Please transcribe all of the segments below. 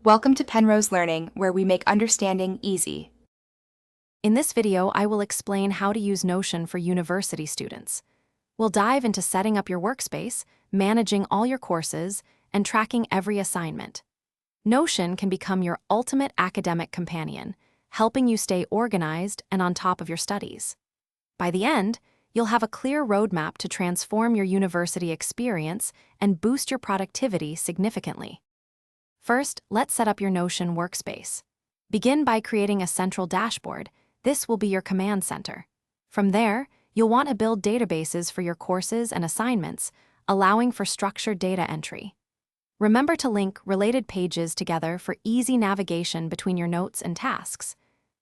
Welcome to Penrose Learning, where we make understanding easy. In this video, I will explain how to use Notion for university students. We'll dive into setting up your workspace, managing all your courses, and tracking every assignment. Notion can become your ultimate academic companion, helping you stay organized and on top of your studies. By the end, you'll have a clear roadmap to transform your university experience and boost your productivity significantly. First, let's set up your Notion workspace. Begin by creating a central dashboard. This will be your command center. From there, you'll want to build databases for your courses and assignments, allowing for structured data entry. Remember to link related pages together for easy navigation between your notes and tasks.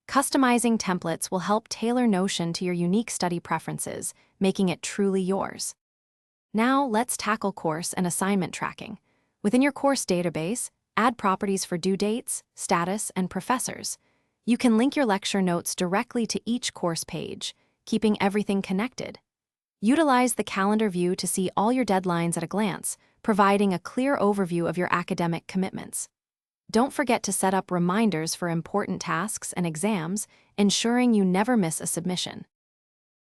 Customizing templates will help tailor Notion to your unique study preferences, making it truly yours. Now, let's tackle course and assignment tracking. Within your course database, add properties for due dates, status, and professors. You can link your lecture notes directly to each course page, keeping everything connected. Utilize the calendar view to see all your deadlines at a glance, providing a clear overview of your academic commitments. Don't forget to set up reminders for important tasks and exams, ensuring you never miss a submission.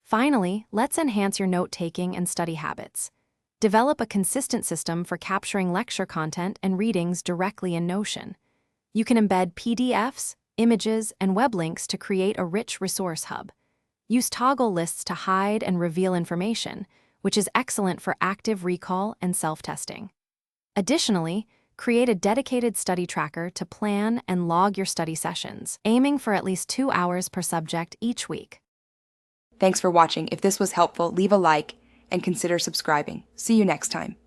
Finally, let's enhance your note-taking and study habits. Develop a consistent system for capturing lecture content and readings directly in Notion. You can embed PDFs, images, and web links to create a rich resource hub. Use toggle lists to hide and reveal information, which is excellent for active recall and self-testing. Additionally, create a dedicated study tracker to plan and log your study sessions, aiming for at least 2 hours per subject each week. Thanks for watching. If this was helpful, leave a like and consider subscribing. See you next time.